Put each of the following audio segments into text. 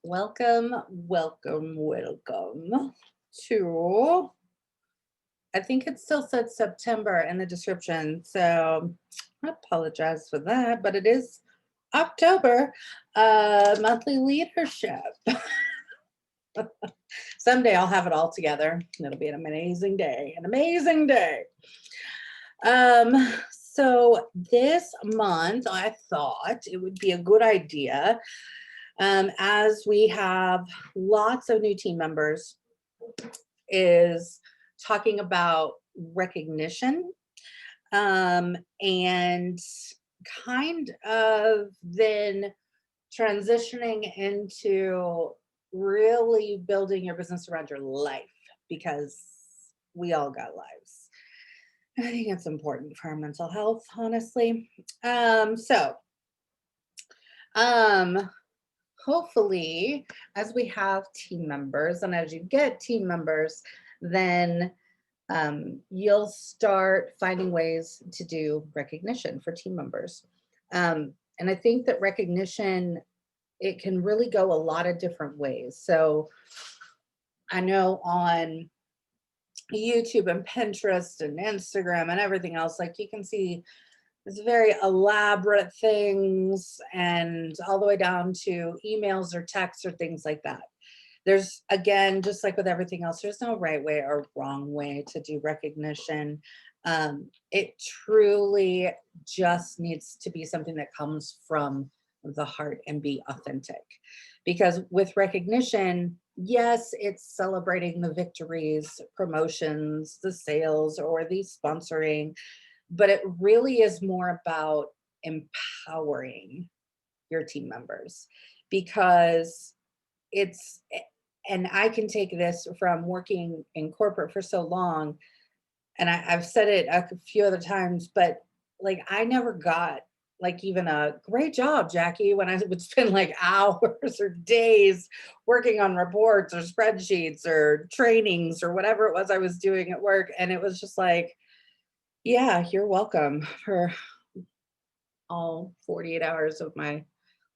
Welcome, welcome, welcome to, I think it still said September in the description, so I apologize for that, but it is October, monthly leadership. Someday I'll have it all together. It'll be an amazing day, an amazing day. So this month I thought it would be a good idea, as we have lots of new team members, is talking about recognition, and kind of then transitioning into really building your business around your life, because we all got lives. I think it's important for our mental health, honestly. Hopefully, as we have team members and as you get team members, then you'll start finding ways to do recognition for team members. And I think that recognition, it can really go a lot of different ways. So I know on YouTube and Pinterest and Instagram and everything else, like you can see it's very elaborate things, and all the way down to emails or texts or things like that. There's, again, just like with everything else, there's no right way or wrong way to do recognition. It truly just needs to be something that comes from the heart and be authentic. Because with recognition, yes, it's celebrating the victories, promotions, the sales, or the sponsoring, but it really is more about empowering your team members, because it's, and I can take this from working in corporate for so long, and I've said it a few other times, but like I never got like even a great job, Jacqui, when I would spend like hours or days working on reports or spreadsheets or trainings or whatever it was I was doing at work. And it was just like, yeah, you're welcome for all 48 hours of my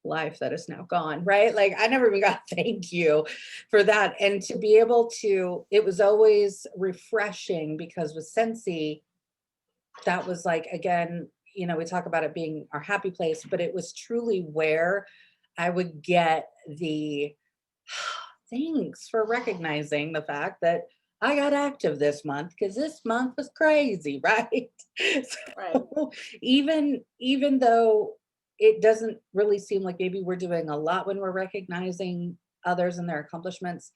life that is now gone, right? Like I never even got thank you for that. And to be able to, it was always refreshing, because with Scentsy, that was like, again, you know, we talk about it being our happy place, but it was truly where I would get the thanks for recognizing the fact that I got active this month, because this month was crazy, right? Right. So even though it doesn't really seem like maybe we're doing a lot when we're recognizing others and their accomplishments,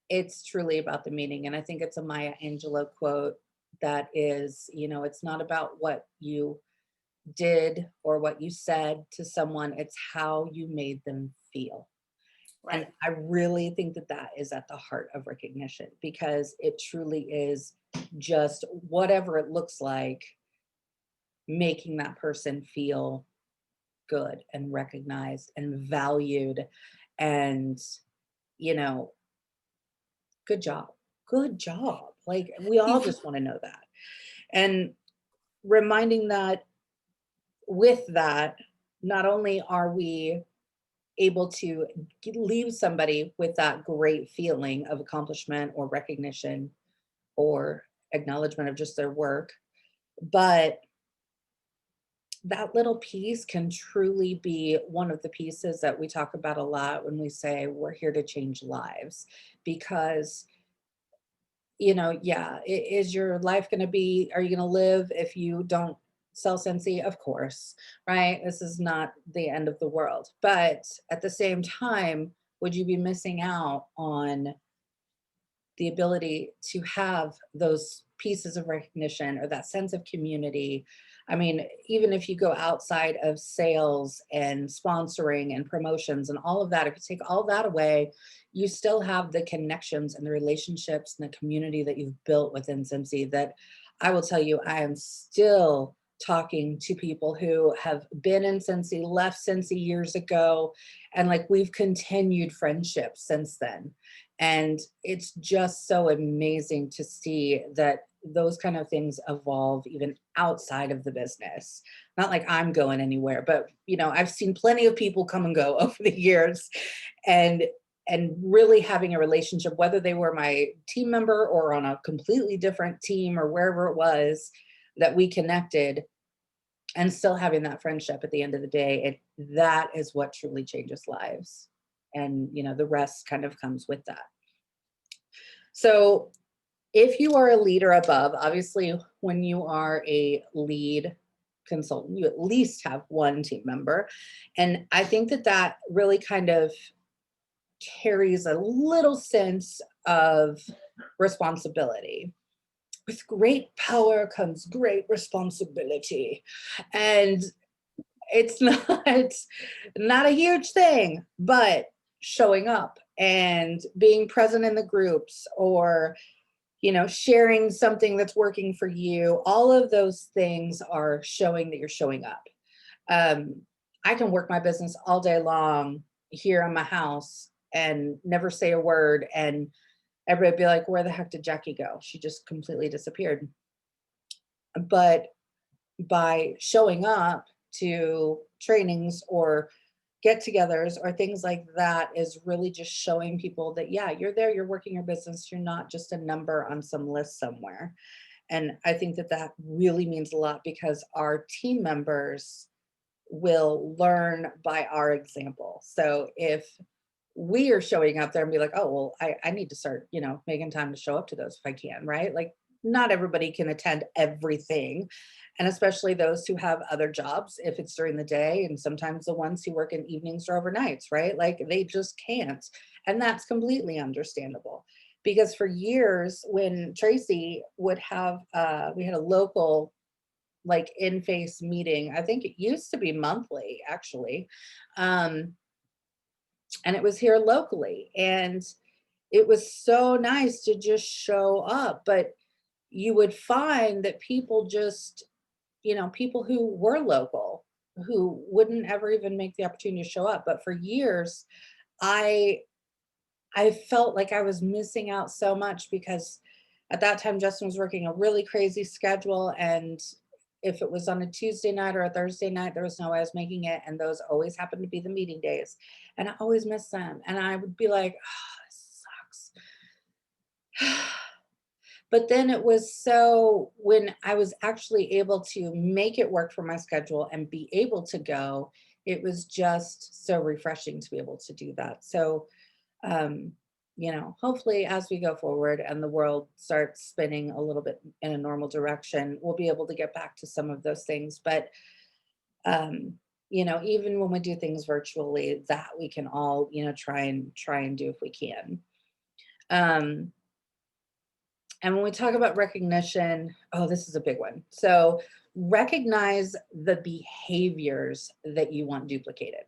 it's truly about the meaning. And I think it's a Maya Angelou quote that is, you know, it's not about what you did or what you said to someone, it's how you made them feel. And Right. I really think that that is at the heart of recognition, because it truly is just whatever it looks like, making that person feel good and recognized and valued, and, you know, good job, good job. Like we all just want to know that. And reminding that with that, not only are we able to leave somebody with that great feeling of accomplishment or recognition or acknowledgement of just their work, but that little piece can truly be one of the pieces that we talk about a lot when we say we're here to change lives. Because, you know, yeah, is your life going to be, are you going to live if you don't sell Scentsy? Of course, right? This is not the end of the world. But at the same time, would you be missing out on the ability to have those pieces of recognition or that sense of community? I mean, even if you go outside of sales and sponsoring and promotions and all of that, if you take all that away, you still have the connections and the relationships and the community that you've built within Scentsy. That I will tell you, I am still talking to people who have been in Scentsy, left Scentsy years ago, and like we've continued friendships since then. And it's just so amazing to see that those kind of things evolve even outside of the business. Not like I'm going anywhere, but I've seen plenty of people come and go over the years, and really having a relationship, whether they were my team member or on a completely different team or wherever it was that we connected, and still having that friendship at the end of the day, that is what truly changes lives. And the rest kind of comes with that. So if you are a leader above, obviously when you are a lead consultant, you at least have one team member. And I think that that really kind of carries a little sense of responsibility. With great power comes great responsibility. And it's not a huge thing, but showing up and being present in the groups, or sharing something that's working for you, all of those things are showing that you're showing up. I can work my business all day long here in my house and never say a word, and everybody be like, where the heck did Jacqui go? She just completely disappeared. But by showing up to trainings or get-togethers or things like that is really just showing people that, yeah, you're there, you're working your business, you're not just a number on some list somewhere. And I think that that really means a lot, because our team members will learn by our example. So if we are showing up there and be like, oh, well, I need to start, making time to show up to those if I can, right? Like, not everybody can attend everything. And especially those who have other jobs, if it's during the day, and sometimes the ones who work in evenings or overnights, right? Like, they just can't. And that's completely understandable. Because for years, when Tracy would have, we had a local, like, in-face meeting. I think it used to be monthly, actually. And it was here locally. And it was so nice to just show up. But you would find that people just, people who were local, who wouldn't ever even make the opportunity to show up. But for years, I I felt like I was missing out so much, because at that time Justin was working a really crazy schedule, and if it was on a Tuesday night or a Thursday night, there was no way I was making it, and those always happened to be the meeting days, and I always missed them, and I would be like, oh, this sucks. But then it was, so when I was actually able to make it work for my schedule and be able to go, it was just so refreshing to be able to do that. So um, hopefully as we go forward and the world starts spinning a little bit in a normal direction, we'll be able to get back to some of those things. But um, even when we do things virtually, that we can all, try and do if we can. Um, and when we talk about recognition, oh, this is a big one. So recognize the behaviors that you want duplicated.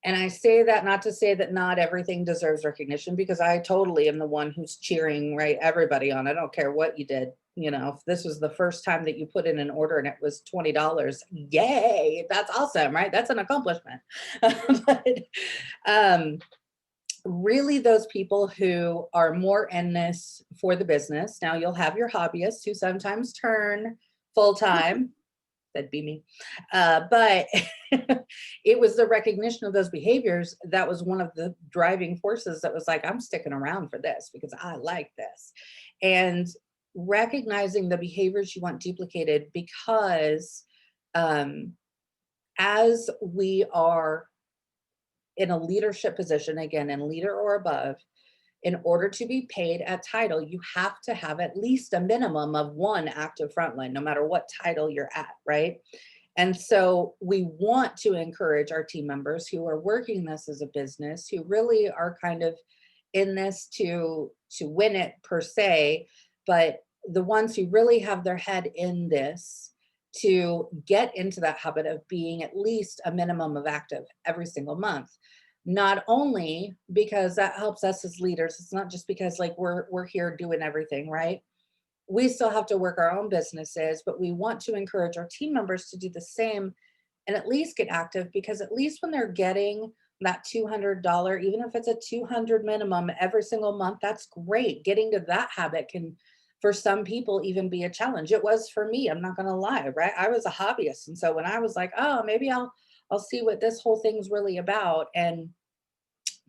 And I say that not to say that not everything deserves recognition, because I totally am the one who's cheering, right, everybody on. I don't care what you did. If this was the first time that you put in an order and it was $20, yay, that's awesome, right? That's an accomplishment. But really, those people who are more in this for the business. Now, you'll have your hobbyists who sometimes turn full-time. That'd be me. But it was the recognition of those behaviors that was one of the driving forces that was like, I'm sticking around for this because I like this. And recognizing the behaviors you want duplicated, because as we are in a leadership position, again, in leader or above, in order to be paid at title, you have to have at least a minimum of one active frontline, no matter what title you're at, right? And so we want to encourage our team members who are working this as a business, who really are kind of in this to win it per se, but the ones who really have their head in this, to get into that habit of being at least a minimum of active every single month. Not only because that helps us as leaders, it's not just because like we're here doing everything, right? We still have to work our own businesses, but we want to encourage our team members to do the same and at least get active, because at least when they're getting that $200, even if it's a 200 minimum every single month, that's great. Getting to that habit can for some people even be a challenge. It was for me, I'm not gonna lie, right? I was a hobbyist. And so when I was like, oh, maybe I'll see what this whole thing's really about and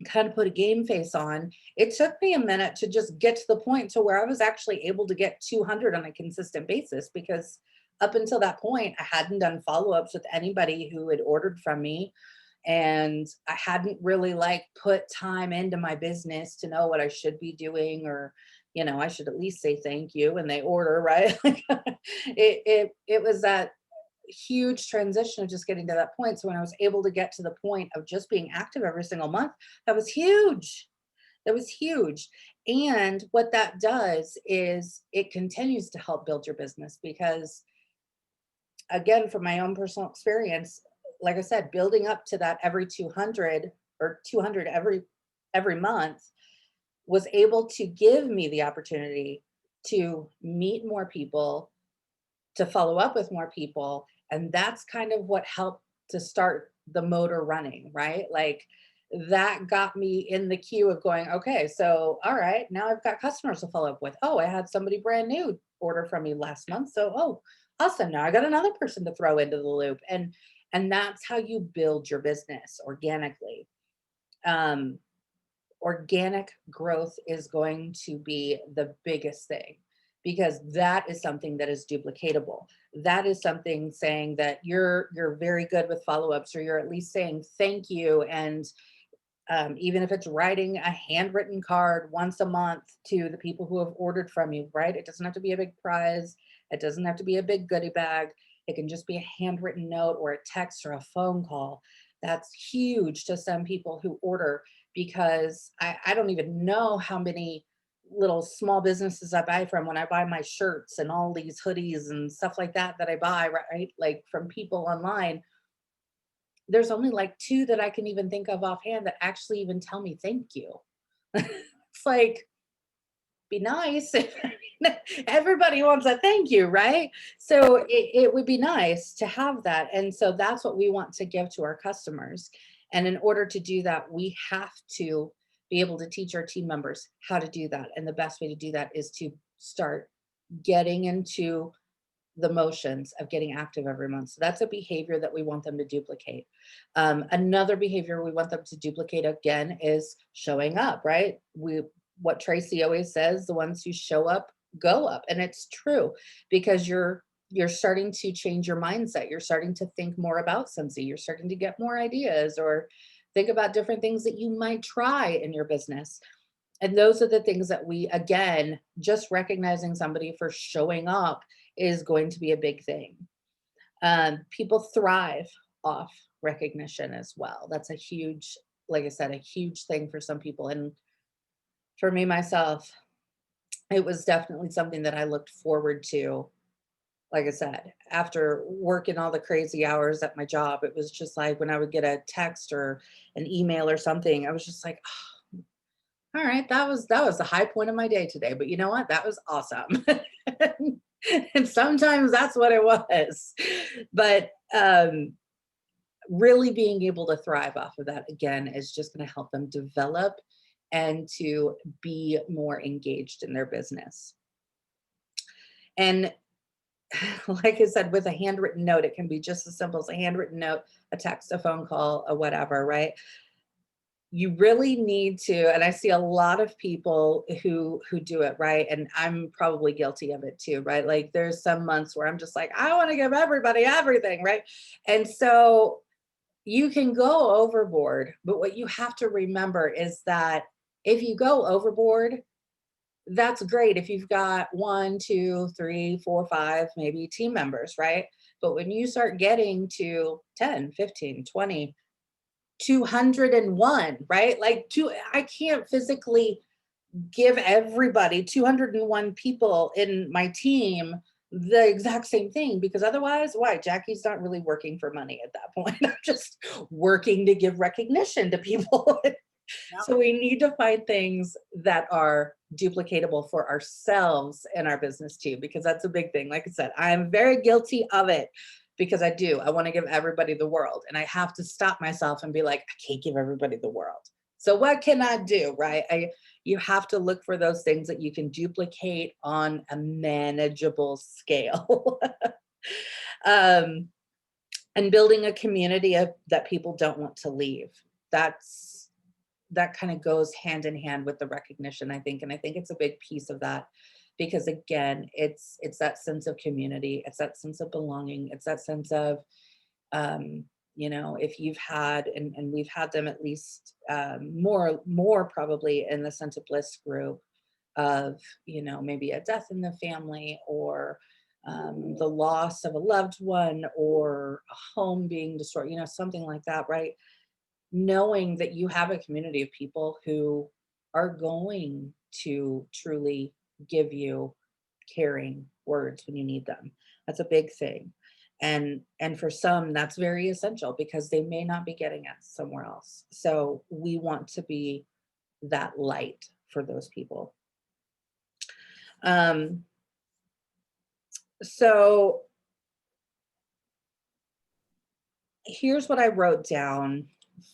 kind of put a game face on, it took me a minute to just get to the point to where I was actually able to get 200 on a consistent basis, because up until that point, I hadn't done follow-ups with anybody who had ordered from me. And I hadn't really like put time into my business to know what I should be doing, or, I should at least say thank you when they order, right? Like it was that huge transition of just getting to that point. So when I was able to get to the point of just being active every single month, that was huge. That was huge. And what that does is it continues to help build your business, because again, from my own personal experience, like I said, building up to that every 200 or 200 every month was able to give me the opportunity to meet more people, to follow up with more people. And that's kind of what helped to start the motor running, right? Like that got me in the queue of going, okay, so all right, now I've got customers to follow up with. Oh, I had somebody brand new order from me last month. So, oh, awesome. Now I got another person to throw into the loop. And that's how you build your business organically. Um, Organic growth is going to be the biggest thing, because that is something that is duplicatable. That is something saying that you're very good with follow-ups, or you're at least saying thank you. And even if it's writing a handwritten card once a month to the people who have ordered from you, right? It doesn't have to be a big prize. It doesn't have to be a big goodie bag. It can just be a handwritten note or a text or a phone call. That's huge to some people who order, because I don't even know how many little small businesses I buy from when I buy my shirts and all these hoodies and stuff like that that I buy, right? Like from people online, there's only like 2 that I can even think of offhand that actually even tell me thank you. It's like, be nice. Everybody wants a thank you, right? So it would be nice to have that. And so that's what we want to give to our customers. And in order to do that, we have to be able to teach our team members how to do that. And the best way to do that is to start getting into the motions of getting active every month. So that's a behavior that we want them to duplicate. Another behavior we want them to duplicate again is showing up, right? What Tracy always says, the ones who show up go up. And it's true, because you're starting to change your mindset. You're starting to think more about Scentsy. You're starting to get more ideas, or think about different things that you might try in your business. And those are the things that we, again, just recognizing somebody for showing up is going to be a big thing. People thrive off recognition as well. That's a huge, like I said, a huge thing for some people. And for me, myself, it was definitely something that I looked forward to. Like I said, after working all the crazy hours at my job, it was just like when I would get a text or an email or something, I was just like, oh, all right, that was the high point of my day today. But you know what? That was awesome. And sometimes that's what it was. But really being able to thrive off of that again is just going to help them develop and to be more engaged in their business. And like I said, with a handwritten note, it can be just as simple as a handwritten note, a text, a phone call, a whatever, right? You really need to, and I see a lot of people who do it, right? And I'm probably guilty of it too, right? Like there's some months where I'm just like, I want to give everybody everything, right? And so you can go overboard, but what you have to remember is that if you go overboard, that's great if you've got 1, 2, 3, 4, 5, maybe team members, right? But when you start getting to 10, 15, 20, 201, right? Like I can't physically give everybody 201 people in my team the exact same thing, because otherwise, why? Jacqui's not really working for money at that point. I'm just working to give recognition to people. So we need to find things that are duplicatable for ourselves and our business too, because that's a big thing. Like I said, I'm very guilty of it, because I want to give everybody the world, and I have to stop myself and be like, I can't give everybody the world. So what can I do, right? You have to look for those things that you can duplicate on a manageable scale. um, and building a community that people don't want to leave. That kind of goes hand in hand with the recognition, I think. And I think it's a big piece of that because again, it's that sense of community, it's that sense of belonging, it's that sense of um, if you've had, and we've had them at least more probably in the sense of bliss group of, maybe a death in the family or the loss of a loved one or a home being destroyed, something like that, right? Knowing that you have a community of people who are going to truly give you caring words when you need them. That's a big thing. And for some that's very essential because they may not be getting it somewhere else. So we want to be that light for those people. Um, so here's what I wrote down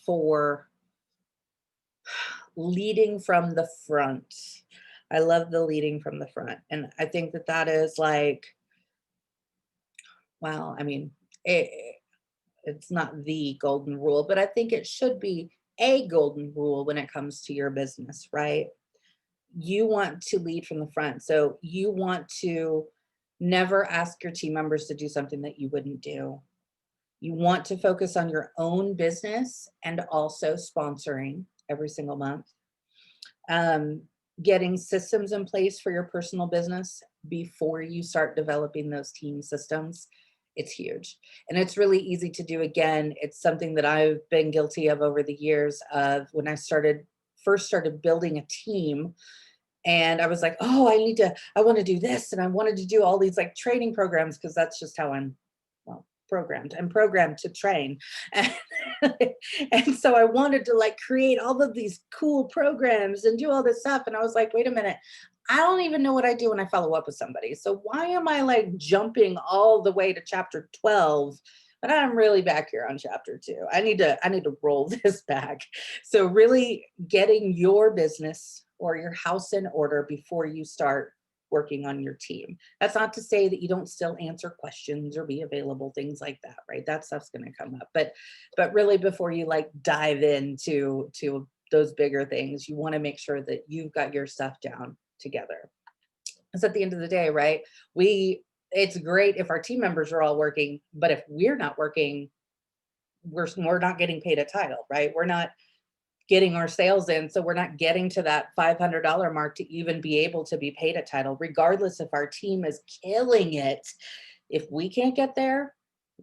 for leading from the front. I love the leading from the front. And I think that that is like, well, I mean, it's not the golden rule, but I think it should be a golden rule when it comes to your business, right? You want to lead from the front. So you want to never ask your team members to do something that you wouldn't do. You want to focus on your own business and also sponsoring every single month. Um, Getting systems in place for your personal business before you start developing those team systems. It's huge. And it's really easy to do. Again, it's something that I've been guilty of over the years of when I first started building a team. And I was like, oh, I want to do this. And I wanted to do all these like training programs because that's just how I'm, well, programmed. I'm programmed to train. And, and so I wanted to like create all of these cool programs and do all this stuff. And I was like, wait a minute, I don't even know what I do when I follow up with somebody. So why am I like jumping all the way to chapter 12? But I'm really back here on chapter 2. I need to roll this back. So really getting your business or your house in order before you start working on your team. That's not to say that you don't still answer questions or be available, things like that, right? That stuff's going to come up. But really before you like dive into those bigger things, you want to make sure that you've got your stuff down together. Because at the end of the day, right, it's great if our team members are all working, but if we're not working, we're not getting paid a title, right? We're not getting our sales in. So we're not getting to that $500 mark to even be able to be paid a title, regardless if our team is killing it. If we can't get there,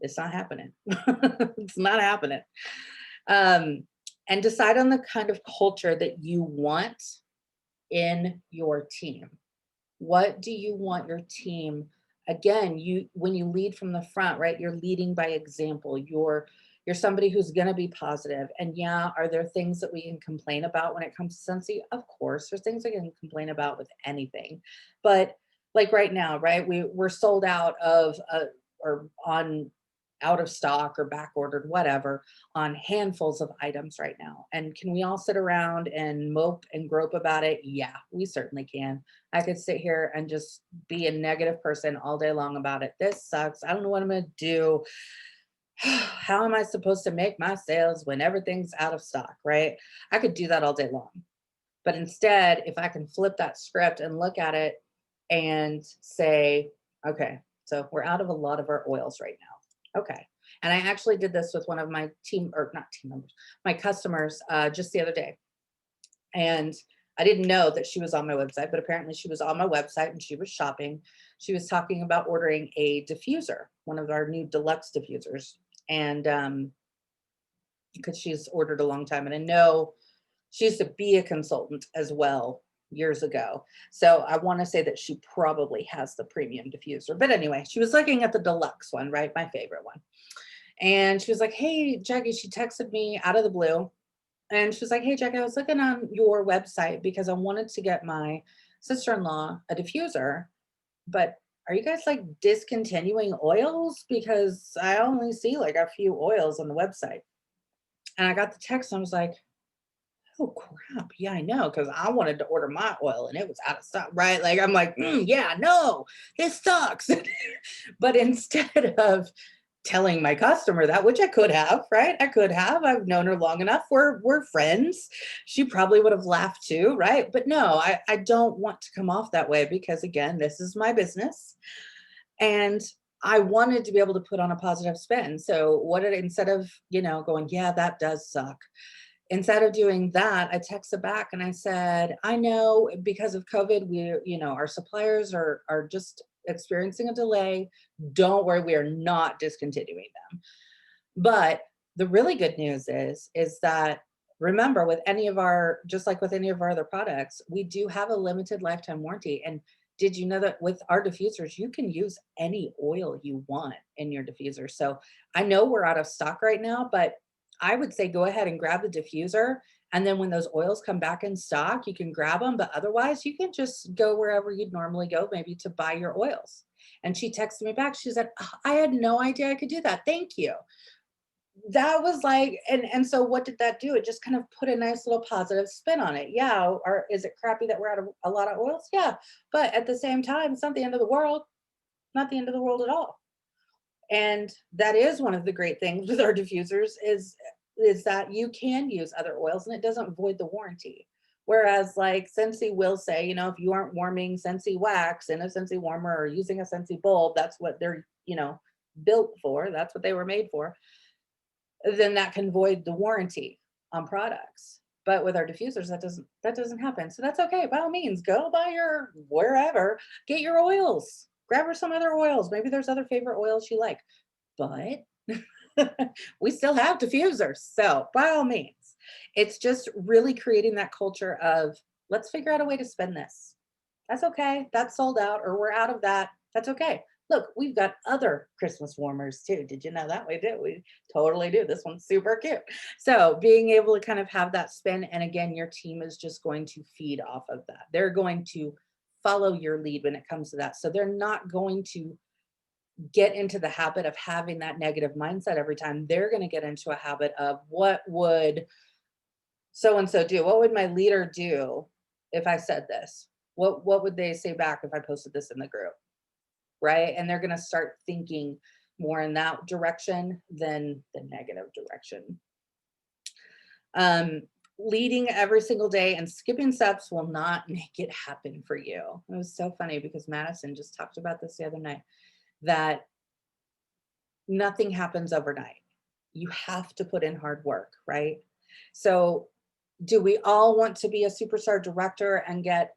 it's not happening. It's not happening. And decide on the kind of culture that you want in your team. What do you want your team? Again, when you lead from the front, right? You're leading by example. You're somebody who's going to be positive. And yeah, are there things that we can complain about when it comes to Scentsy? Of course, there's things I can complain about with anything. But like right now, right? We're sold out of or on out of stock or back ordered, whatever, on handfuls of items right now. And can we all sit around and mope and grope about it? Yeah, we certainly can. I could sit here and just be a negative person all day long about it. This sucks. I don't know what I'm going to do. How am I supposed to make my sales when everything's out of stock, right? I could do that all day long. But instead, if I can flip that script and look at it and say, okay, so we're out of a lot of our oils right now. Okay. And I actually did this with one of my not team members, my customers just the other day. And I didn't know that she was on my website, but apparently she was on my website and she was shopping. She was talking about ordering a diffuser, one of our new deluxe diffusers. And because she's ordered a long time, and I know she used to be a consultant as well years ago. So I want to say that she probably has the premium diffuser. But anyway, she was looking at the deluxe one, right? My favorite one. And she was like, hey, Jacqui, she texted me out of the blue. And she was like, hey, Jacqui, I was looking on your website because I wanted to get my sister-in-law a diffuser, but are you guys like discontinuing oils? Because I only see like a few oils on the website. And I got the text and I was like, Oh crap. Yeah, I know. Cause I wanted to order my oil and it was out of stock, right? Like I'm like, yeah, no, this sucks. But instead of telling my customer that, which I could have, right? I could have. I've known her long enough. We're friends. She probably would have laughed too, right? But no, I don't want to come off that way because again, this is my business. And I wanted to be able to put on a positive spin. So what did instead of, going, yeah, that does suck. Instead of doing that, I texted back and I said, I know because of COVID, our suppliers are just experiencing a delay. Don't worry, we are not discontinuing them. But the really good news is that remember with any of our, just like with any of our other products, we do have a limited lifetime warranty. And did you know that with our diffusers, you can use any oil you want in your diffuser? So I know we're out of stock right now, but I would say go ahead and grab the diffuser. And then when those oils come back in stock, you can grab them. But otherwise, you can just go wherever you'd normally go, maybe to buy your oils. And she texted me back. She said, "Oh, I had no idea I could do that. Thank you." That was like, and so what did that do? It just kind of put a nice little positive spin on it. Yeah, or is it crappy that we're out of a lot of oils? Yeah, but at the same time, it's not the end of the world. Not the end of the world at all. And that is one of the great things with our diffusers is that you can use other oils and it doesn't void the warranty. Whereas like Scentsy will say, if you aren't warming Scentsy wax in a Scentsy warmer or using a Scentsy bulb, that's what they're, built for. That's what they were made for. Then that can void the warranty on products. But with our diffusers, that doesn't happen. So that's okay. By all means, go buy your wherever, get your oils, grab her some other oils. Maybe there's other favorite oils you like, but we still have diffusers. So by all means, it's just really creating that culture of let's figure out a way to spend this. That's okay. That's sold out, or we're out of that. That's okay. Look, we've got other Christmas warmers too. Did you know that? We do. We totally do. This one's super cute. So being able to kind of have that spin, and again, your team is just going to feed off of that. They're going to follow your lead when it comes to that. So they're not going to get into the habit of having that negative mindset every time. They're going to get into a habit of what would so and so do? What would my leader do if I said this? What would they say back if I posted this in the group? Right? And they're going to start thinking more in that direction than the negative direction. Um, Leading every single day and skipping steps will not make it happen for you. It was so funny because Madison just talked about this the other night, that nothing happens overnight. You have to put in hard work, right? So do we all want to be a superstar director and get,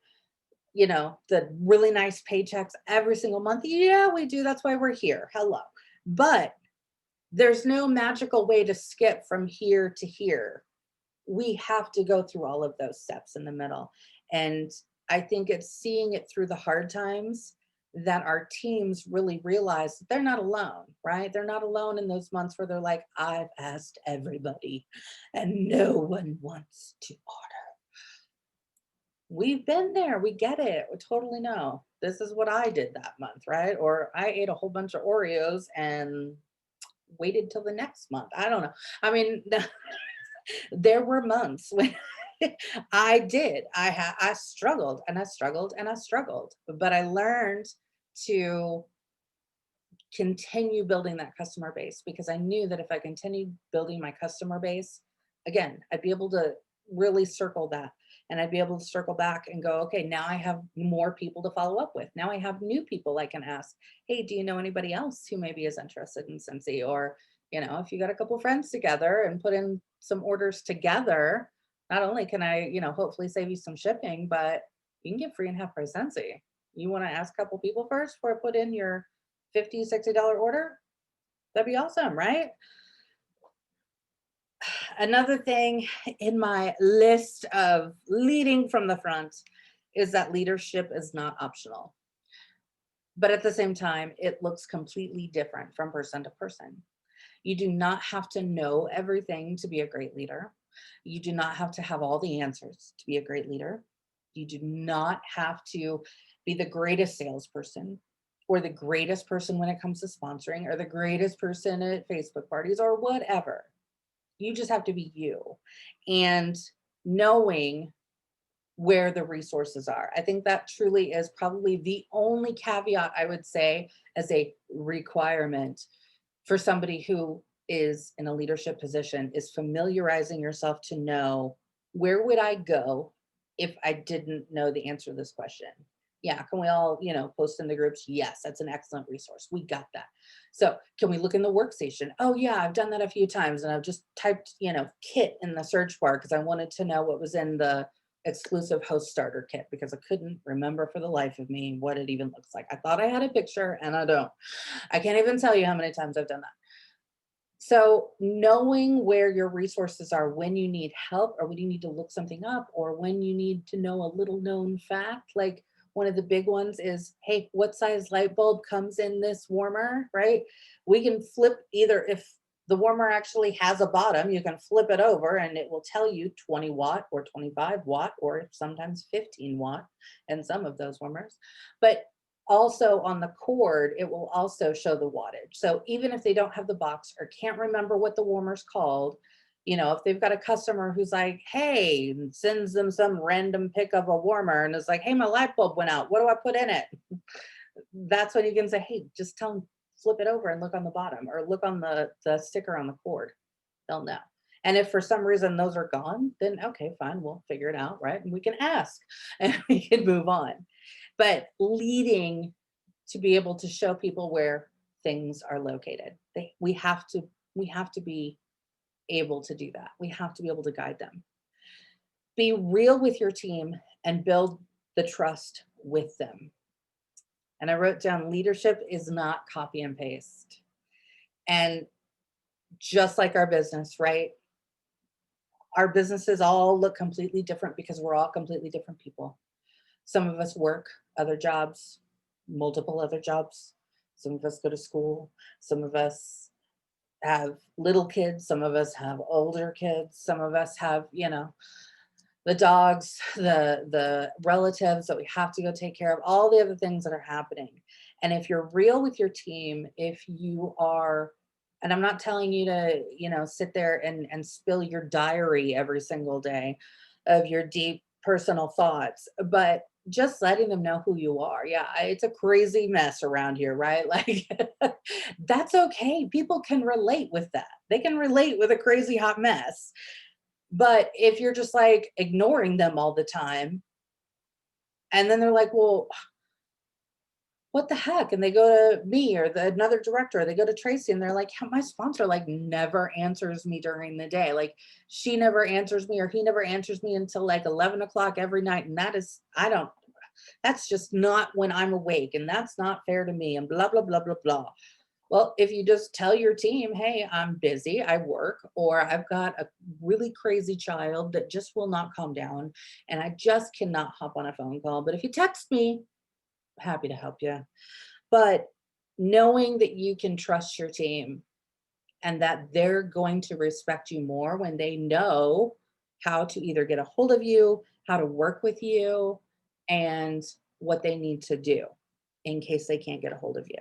the really nice paychecks every single month? Yeah, we do. That's why we're here. Hello. But there's no magical way to skip from here to here. We have to go through all of those steps in the middle. And I think it's seeing it through the hard times that our teams really realize that they're not alone, right? They're not alone in those months where they're like, I've asked everybody and no one wants to order. We've been there. We get it. We totally know. This is what I did that month, right? Or I ate a whole bunch of Oreos and waited till the next month. I don't know. I mean, there were months when I did. I struggled and I struggled and I struggled, but I learned to continue building that customer base because I knew that if I continued building my customer base, again, I'd be able to really circle that, and I'd be able to circle back and go, okay, now I have more people to follow up with. Now I have new people I can ask, hey, do you know anybody else who maybe is interested in Scentsy? Or, if you got a couple friends together and put in some orders together, not only can I, hopefully save you some shipping, but you can get free and half price Scentsy. You want to ask a couple people first before I put in your $50, $60 order? That'd be awesome, right? Another thing in my list of leading from the front is that leadership is not optional. But at the same time, it looks completely different from person to person. You do not have to know everything to be a great leader. You do not have to have all the answers to be a great leader. You do not have to be the greatest salesperson or the greatest person when it comes to sponsoring or the greatest person at Facebook parties or whatever. You just have to be you. And knowing where the resources are. I think that truly is probably the only caveat I would say as a requirement for somebody who is in a leadership position, is familiarizing yourself to know, where would I go if I didn't know the answer to this question? Yeah, can we all, post in the groups? Yes, that's an excellent resource. We got that. So, can we look in the workstation? Oh yeah, I've done that a few times and I've just typed, kit in the search bar because I wanted to know what was in the exclusive host starter kit because I couldn't remember for the life of me what it even looks like. I thought I had a picture and I don't. I can't even tell you how many times I've done that. So knowing where your resources are when you need help or when you need to look something up or when you need to know a little known fact, like one of the big ones is, hey, what size light bulb comes in this warmer, right? We can flip either, if the warmer actually has a bottom, you can flip it over and it will tell you 20 watt or 25 watt or sometimes 15 watt in some of those warmers. But also on the cord, it will also show the wattage. So even if they don't have the box or can't remember what the warmer's called, if they've got a customer who's like, hey, and sends them some random pic of a warmer and is like, hey, my light bulb went out. What do I put in it? That's when you can say, hey, just tell them, flip it over and look on the bottom or look on the sticker on the cord. They'll know. And if for some reason those are gone, then okay, fine, we'll figure it out, right? And we can ask and we can move on. But leading to be able to show people where things are located. We have to be able to do that. We have to be able to guide them. Be real with your team and build the trust with them. And I wrote down, leadership is not copy and paste. And just like our business, right? Our businesses all look completely different because we're all completely different people. Some of us work other jobs, multiple other jobs. Some of us go to school. Some of us have little kids. Some of us have older kids. Some of us have, the dogs, the relatives that we have to go take care of, all the other things that are happening. And if you're real with your team, if you are, and I'm not telling you to, sit there and spill your diary every single day of your deep personal thoughts, but just letting them know who you are. Yeah, it's a crazy mess around here, right? Like, that's okay. People can relate with that. They can relate with a crazy hot mess. But if you're just like ignoring them all the time, and then they're like, well, what the heck? And they go to me or another director, or they go to Tracy and they're like, my sponsor like never answers me during the day. Like she never answers me or he never answers me until like 11 o'clock every night. And that's just not when I'm awake. And that's not fair to me and blah, blah, blah, blah, blah. Well, if you just tell your team, hey, I'm busy, I work, or I've got a really crazy child that just will not calm down and I just cannot hop on a phone call. But if you text me, happy to help you. But knowing that you can trust your team and that they're going to respect you more when they know how to either get a hold of you, how to work with you, and what they need to do in case they can't get a hold of you.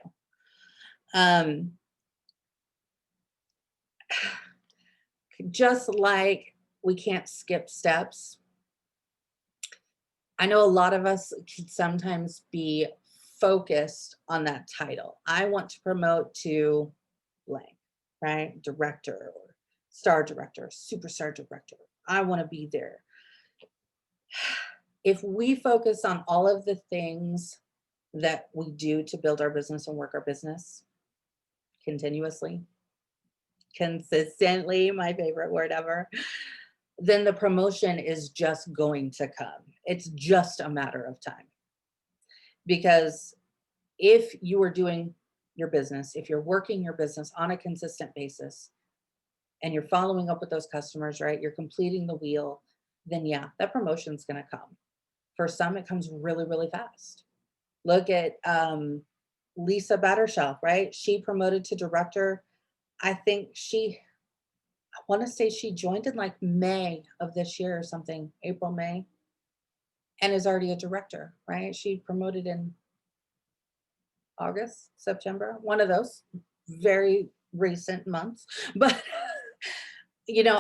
Just like we can't skip steps. I know a lot of us can sometimes be focused on that title. I want to promote to blank, right? Director or star director, superstar director. I want to be there. If we focus on all of the things that we do to build our business and work our business continuously, consistently, my favorite word ever, then the promotion is just going to come. It's just a matter of time. Because if you are doing your business, if you're working your business on a consistent basis and you're following up with those customers, right? You're completing the wheel, then yeah, that promotion's going to come. For some, it comes really, really fast. Look at Lisa Battershelf, right? She promoted to director. I want to say she joined in like May of this year or something, April, May, and is already a director, right? She promoted in August, September, one of those very recent months. But,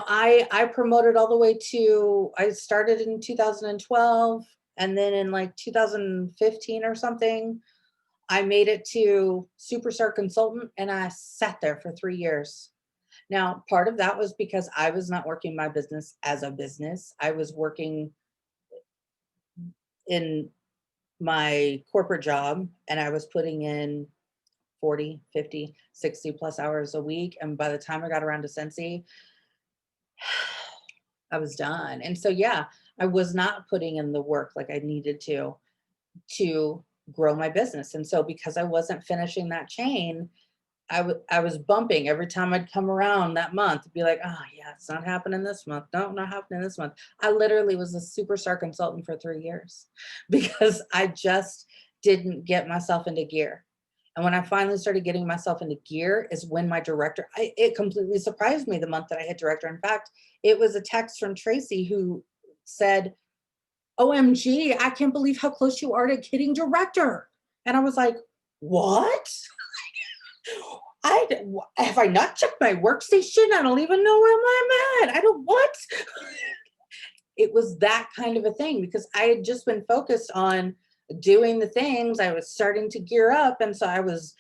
I promoted all the way to, I started in 2012, and then in like 2015 or something, I made it to superstar consultant, and I sat there for 3 years. Now, part of that was because I was not working my business as a business. I was working in my corporate job, and I was putting in 40, 50, 60 plus hours a week. And by the time I got around to Scentsy, I was done. And so, yeah, I was not putting in the work like I needed to grow my business. And so, because I wasn't finishing that chain, I was bumping every time I'd come around that month, be like, oh yeah, it's not happening this month. No, not happening this month. I literally was a superstar consultant for 3 years because I just didn't get myself into gear. And when I finally started getting myself into gear is when my director, it completely surprised me the month that I hit director. In fact, it was a text from Tracy who said, OMG, I can't believe how close you are to hitting director. And I was like, what? Have I not checked my workstation? I don't even know where I'm at. I don't what? It was that kind of a thing because I had just been focused on doing the things. I was starting to gear up. And so I was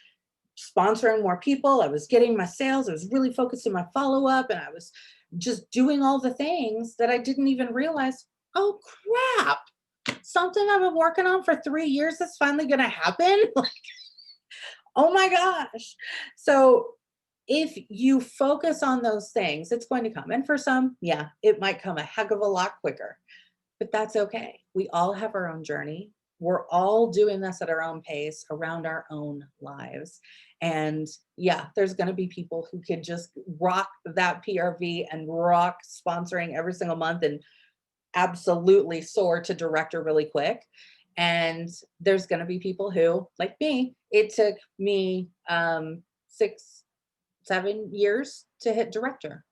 sponsoring more people. I was getting my sales. I was really focused on my follow up. And I was just doing all the things that I didn't even realize. Oh, crap. Something I've been working on for 3 years that's finally going to happen. Oh my gosh. So if you focus on those things, it's going to come. And for some, yeah, it might come a heck of a lot quicker, but that's okay. We all have our own journey. We're all doing this at our own pace around our own lives. And yeah, there's going to be people who can just rock that PRV and rock sponsoring every single month and absolutely soar to director really quick. And there's going to be people who, like me, it took me 6, 7 years to hit director.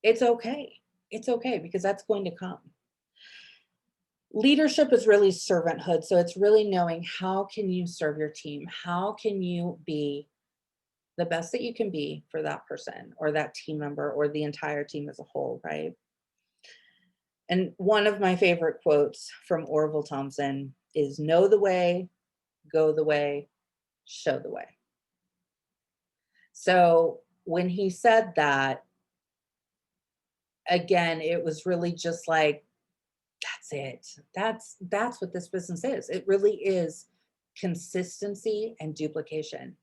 It's okay. It's okay because that's going to come. Leadership is really servanthood. So it's really knowing how can you serve your team? How can you be the best that you can be for that person or that team member or the entire team as a whole, right? And one of my favorite quotes from Orville Thompson is know the way, go the way, show the way. So when he said that, again, it was really just like, that's it. That's what this business is. It really is consistency and duplication.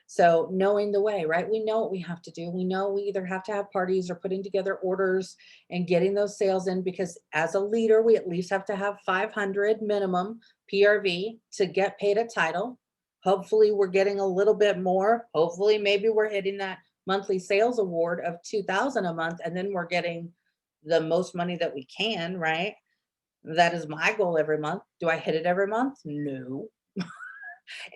So knowing the way, right? We know what we have to do. We know we either have to have parties or putting together orders and getting those sales in because as a leader, we at least have to have 500 minimum PRV to get paid a title. Hopefully we're getting a little bit more. Hopefully maybe we're hitting that monthly sales award of 2,000 a month and then we're getting the most money that we can, right? That is my goal every month. Do I hit it every month? No.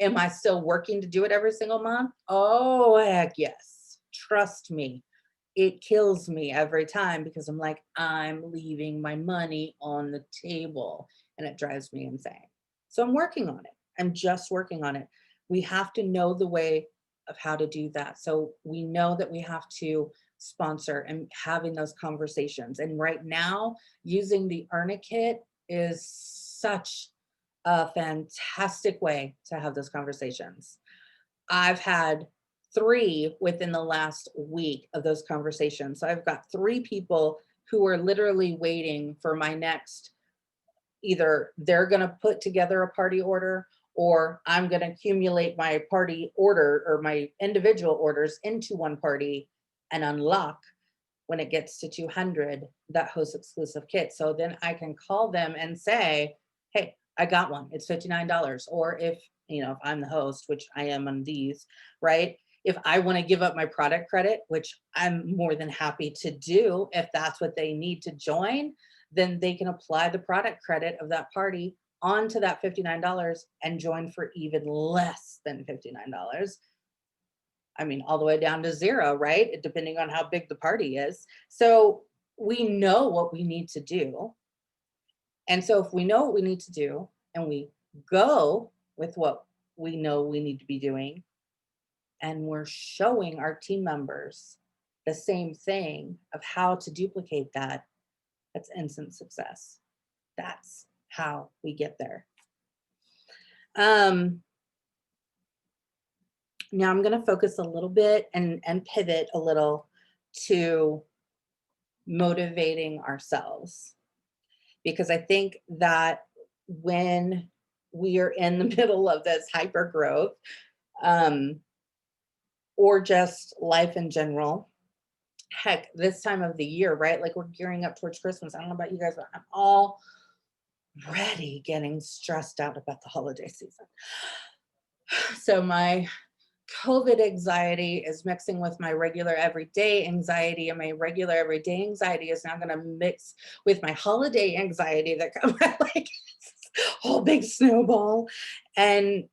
Am I still working to do it every single month? Oh, heck yes. Trust me. It kills me every time because I'm like, I'm leaving my money on the table and it drives me insane. So I'm working on it. I'm just working on it. We have to know the way of how to do that. So we know that we have to sponsor and having those conversations. And right now, using the Earn a Kit is such a fantastic way to have those conversations. I've had 3 within the last week of those conversations. So I've got 3 people who are literally waiting for my next, either they're going to put together a party order or I'm going to accumulate my party order or my individual orders into one party and unlock when it gets to 200 that host exclusive kit. So then I can call them and say, hey, I got one. It's $59. Or if I'm the host, which I am on these, right? If I want to give up my product credit, which I'm more than happy to do, if that's what they need to join, then they can apply the product credit of that party onto that $59 and join for even less than $59. I mean, all the way down to 0, right? Depending on how big the party is. So we know what we need to do. And so if we know what we need to do and we go with what we know we need to be doing, and we're showing our team members the same thing of how to duplicate that, that's instant success. That's how we get there. Um, Now I'm going to focus a little bit and pivot a little to motivating ourselves, because I think that when we are in the middle of this hyper growth, um, or just life in general, heck, this time of the year, right? Like we're gearing up towards Christmas. I don't know about you guys, but I'm already getting stressed out about the holiday season. So my COVID anxiety is mixing with my regular everyday anxiety, and my regular everyday anxiety is now going to mix with my holiday anxiety that comes like whole big snowball. And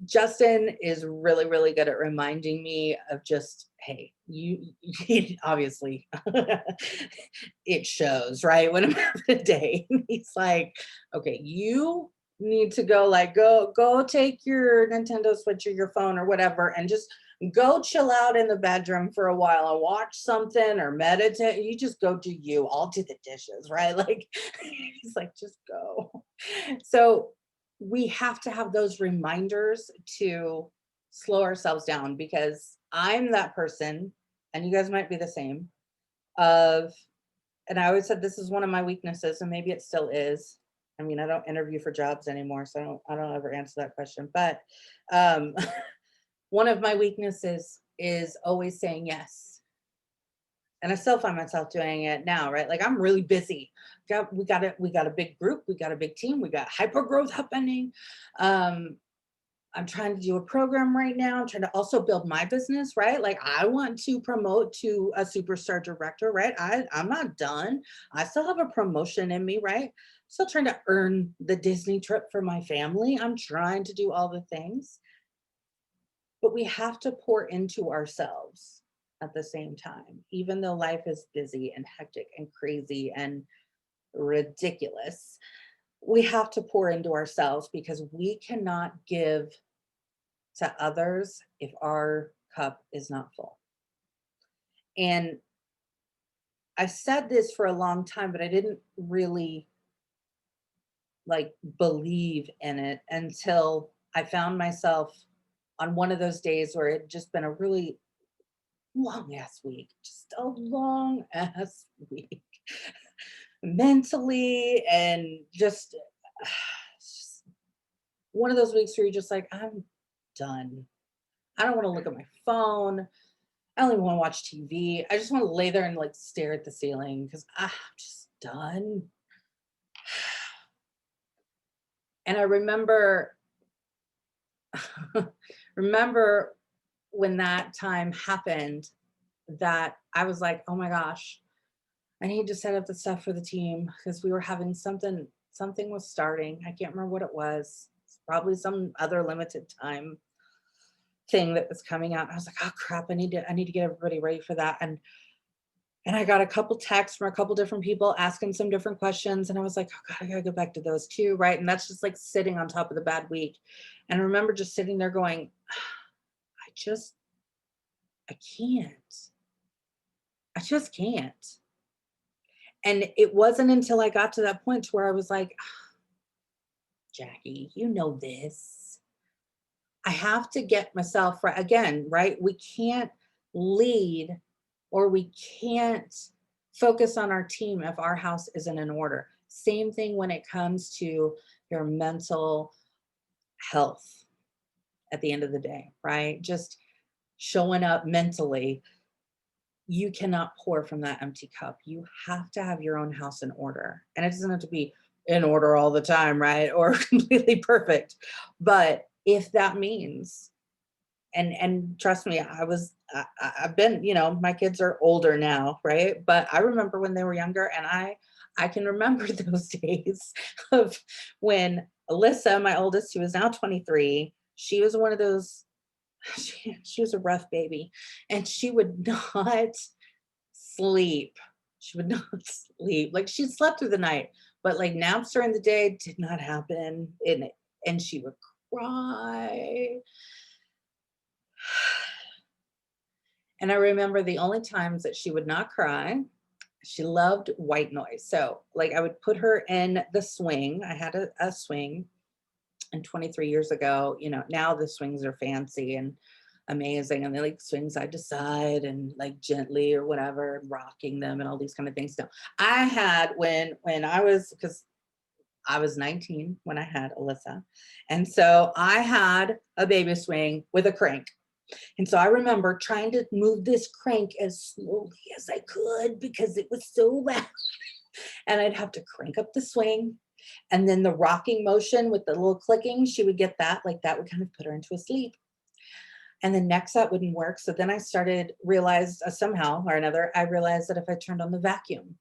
Justin is really, really good at reminding me of just, hey, you obviously it shows, right? When I'm having a day, he's like, okay, you need to go, like, go take your Nintendo Switch or your phone or whatever, and just go chill out in the bedroom for a while and watch something or meditate. You just go do you. I'll do the dishes, right? Like, he's like, just go. So we have to have those reminders to slow ourselves down, because I'm that person, and you guys might be the same, of, and I always said this is one of my weaknesses, and maybe it still is. I mean, I don't interview for jobs anymore, so I don't ever answer that question. But um, one of my weaknesses is always saying yes. And I still find myself doing it now, right? Like I'm really busy. We got a big group, we got a big team, we got hyper growth happening. Um, I'm trying to do a program right now. I'm trying to also build my business, right? Like I want to promote to a superstar director, right? I'm not done. I still have a promotion in me, right? Still trying to earn the Disney trip for my family. I'm trying to do all the things, but we have to pour into ourselves at the same time, even though life is busy and hectic and crazy and ridiculous. We have to pour into ourselves, because we cannot give to others if our cup is not full. And I said this for a long time, but I didn't really like believe in it until I found myself on one of those days where it just been a really long ass week, just a long ass week, mentally, and just, just one of those weeks where you're just like, I'm done. I don't want to look at my phone. I don't even want to watch TV. I just want to lay there and like stare at the ceiling, because I'm just done. And I remember when that time happened, that I was like, oh my gosh, I need to set up the stuff for the team, because we were having something was starting. I can't remember what it was. It's probably some other limited time thing that was coming out. I was like, oh crap, I need to get everybody ready for that. And I got a couple texts from a couple different people asking some different questions. And I was like, oh God, I gotta go back to those too. Right. And that's just like sitting on top of the bad week. And I remember just sitting there going, I can't. I just can't. And it wasn't until I got to that point to where I was like, Jacqui, you know this. I have to get myself right again, right? We can't lead, or we can't focus on our team if our house isn't in order. Same thing when it comes to your mental health at the end of the day, right? Just showing up mentally. You cannot pour from that empty cup. You have to have your own house in order. And it doesn't have to be in order all the time, right? Or completely perfect. But if that means, and trust me, I've been, my kids are older now, right? But I remember when they were younger, and I can remember those days of when Alyssa, my oldest, who is now 23, she was one of those, she was a rough baby, and she would not sleep. She would not sleep. Like she slept through the night, but like naps during the day did not happen. And she would cry. And I remember the only times that she would not cry, she loved white noise. So like I would put her in the swing. I had a swing, and 23 years ago, you know, now the swings are fancy and amazing. And they like swing side to side and like gently or whatever, and rocking them and all these kind of things. No, I had when I was, because I was 19 when I had Alyssa. And so I had a baby swing with a crank. And so I remember trying to move this crank as slowly as I could because it was so loud. And I'd have to crank up the swing. And then the rocking motion with the little clicking, she would get that, like that would kind of put her into a sleep. And the next that wouldn't work. So then I started, realized somehow or another, I realized that if I turned on the vacuum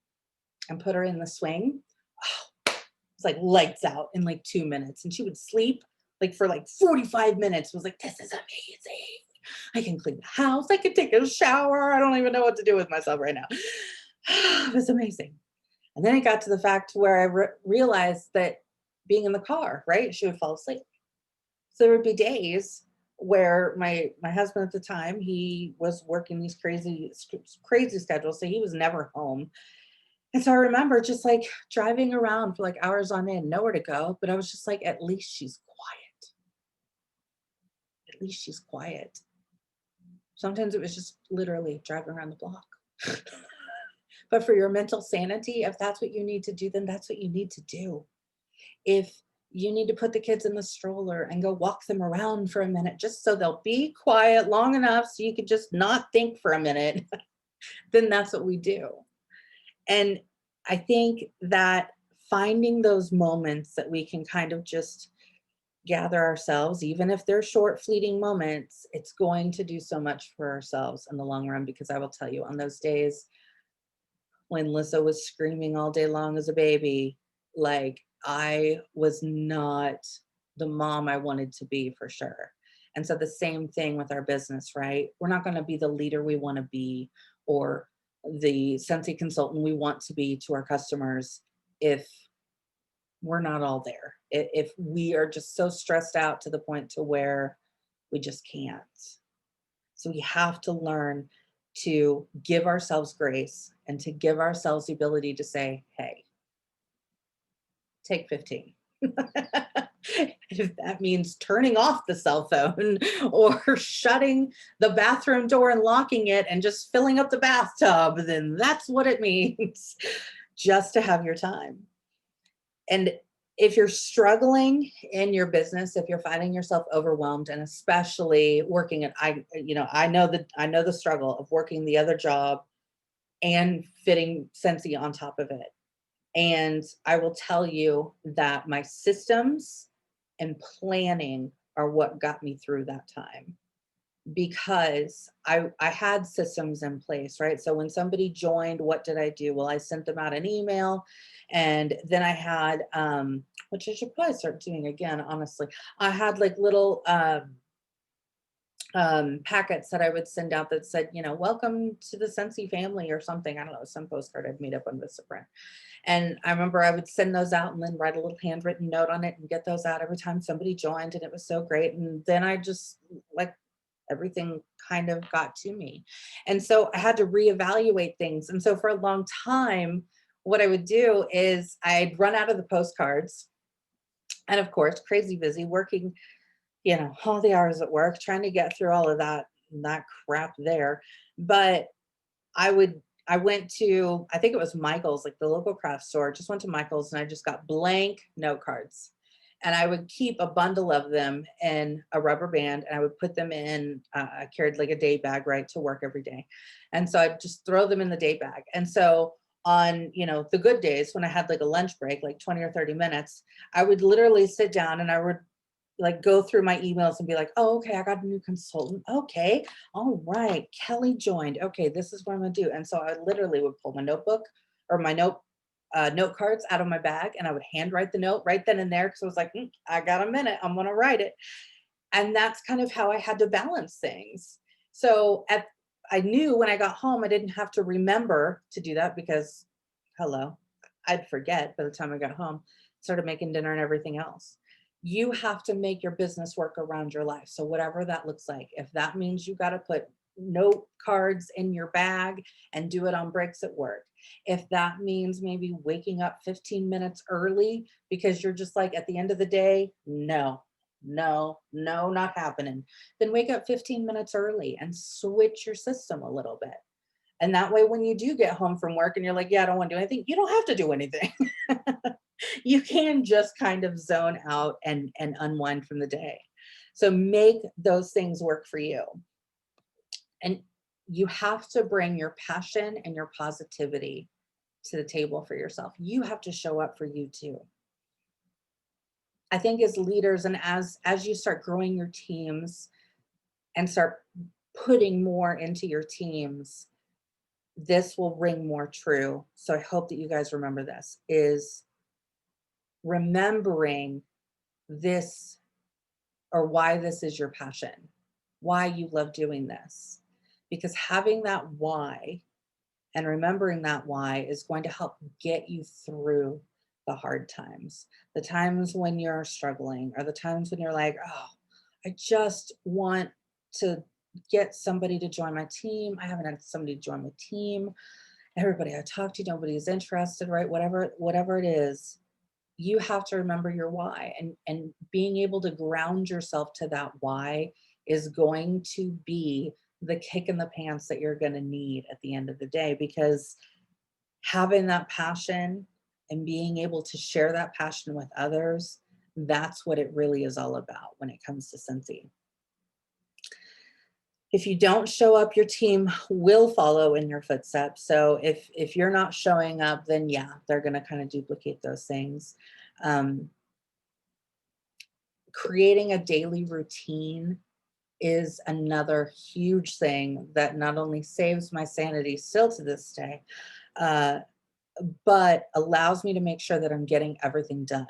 and put her in the swing, oh, it's like lights out in like 2 minutes. And she would sleep like for like 45 minutes. It was like, this is amazing. I can clean the house. I can take a shower. I don't even know what to do with myself right now. It was amazing. And then it got to the fact where I realized that being in the car, right? She would fall asleep. So there would be days where my husband at the time, he was working these crazy schedules, so he was never home. And so I remember just like driving around for like hours on end, nowhere to go, but I was just like, at least she's quiet. At least she's quiet. Sometimes it was just literally driving around the block. But for your mental sanity, if that's what you need to do, then that's what you need to do. If you need to put the kids in the stroller and go walk them around for a minute, just so they'll be quiet long enough so you can just not think for a minute, then that's what we do. And I think that finding those moments that we can kind of just gather ourselves, even if they're short, fleeting moments, it's going to do so much for ourselves in the long run. Because I will tell you, on those days when Lissa was screaming all day long as a baby, like I was not the mom I wanted to be for sure. And so the same thing with our business, right? We're not going to be the leader we want to be or the Scentsy consultant we want to be to our customers if we're not all there. If we are just so stressed out to the point to where we just can't. So we have to learn to give ourselves grace and to give ourselves the ability to say, hey, take 15. If that means turning off the cell phone or shutting the bathroom door and locking it and just filling up the bathtub, then that's what it means, just to have your time. And if you're struggling in your business, if you're finding yourself overwhelmed, and especially working at, I know the struggle of working the other job and fitting Scentsy on top of it. And I will tell you that my systems and planning are what got me through that time, because I had systems in place, right? So when somebody joined, what did I do? Well, I sent them out an email, and then I had, which I should probably start doing again, honestly. I had like little packets that I would send out that said, welcome to the Scentsy family or something. I don't know, some postcard I'd made up on Vistaprint. And I remember I would send those out and then write a little handwritten note on it and get those out every time somebody joined. And it was so great. And then I just like, everything kind of got to me. And so I had to reevaluate things. And so for a long time, what I would do is I'd run out of the postcards. And of course, crazy busy working, all the hours at work, trying to get through all of that crap there. But I went to, I think it was Michael's, like the local craft store, just went to Michael's and I just got blank note cards. And I would keep a bundle of them in a rubber band and I would put them in, I carried like a day bag, right, to work every day. And so I'd just throw them in the day bag. And so on, the good days when I had like a lunch break, like 20 or 30 minutes, I would literally sit down and I would like go through my emails and be like, oh, okay, I got a new consultant. Okay. All right. Kelly joined. Okay. This is what I'm going to do. And so I literally would pull my notebook or my note cards out of my bag and I would handwrite the note right then and there. Cause I was like, I got a minute. I'm going to write it. And that's kind of how I had to balance things. So I knew when I got home, I didn't have to remember to do that because hello, I'd forget by the time I got home, started making dinner and everything else. You have to make your business work around your life. So whatever that looks like, if that means you got to put note cards in your bag and do it on breaks at work. If that means maybe waking up 15 minutes early because you're just like at the end of the day, no, no, no, not happening. Then wake up 15 minutes early and switch your system a little bit. And that way, when you do get home from work and you're like, yeah, I don't want to do anything, you don't have to do anything. You can just kind of zone out and unwind from the day. So make those things work for you. And you have to bring your passion and your positivity to the table for yourself. You have to show up for you too. I think as leaders and as you start growing your teams and start putting more into your teams, this will ring more true. So I hope that you guys remember this is remembering this or why this is your passion, why you love doing this. Because having that why and remembering that why is going to help get you through the hard times, the times when you're struggling, or the times when you're like, oh, I just want to get somebody to join my team. I haven't had somebody to join my team. Everybody I talk to, nobody's interested, right? Whatever it is, you have to remember your why, and being able to ground yourself to that why is going to be the kick in the pants that you're going to need at the end of the day, because having that passion and being able to share that passion with others, that's what it really is all about when it comes to Scentsy. If you don't show up, your team will follow in your footsteps. So if you're not showing up, then yeah, they're going to kind of duplicate those things. Um, Creating a daily routine is another huge thing that not only saves my sanity still to this day, uh, but allows me to make sure that I'm getting everything done.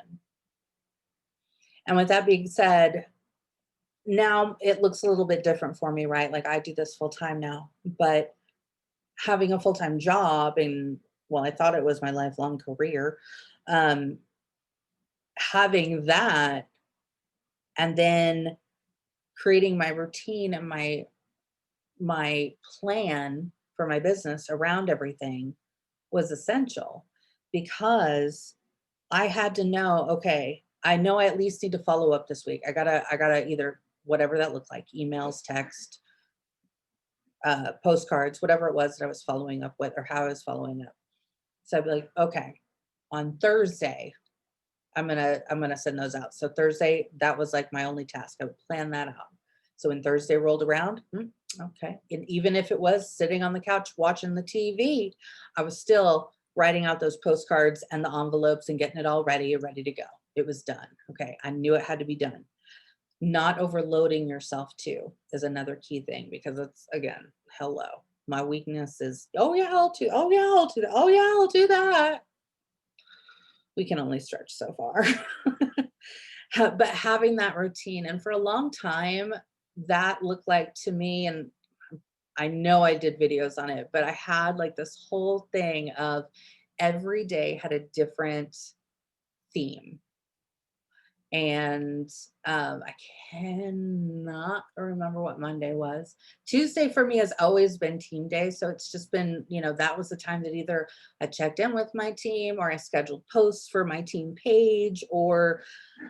And with that being said, now it looks a little bit different for me, right? Like I do this full time now, but having a full time job and well, I thought it was my lifelong career. Um, Having that and then creating my routine and my plan for my business around everything was essential because I had to know, okay, I know I at least need to follow up this week. I gotta either whatever that looked like, emails, text, postcards, whatever it was that I was following up with or how I was following up. So I'd be like, okay, on Thursday, I'm gonna send those out. So Thursday, that was like my only task. I would plan that out. So when Thursday rolled around, okay. And even if it was sitting on the couch watching the TV, I was still writing out those postcards and the envelopes and getting it all ready to go. It was done. Okay. I knew it had to be done. Not overloading yourself too is another key thing because it's again, hello. My weakness is, oh yeah, I'll do, oh yeah, I'll do that. Oh yeah, I'll do that. We can only stretch so far. But having that routine, and for a long time, that looked like to me, and I know I did videos on it, but I had like this whole thing of every day had a different theme. And I cannot remember what Monday was. Tuesday for me has always been team day. So it's just been, that was the time that either I checked in with my team or I scheduled posts for my team page, or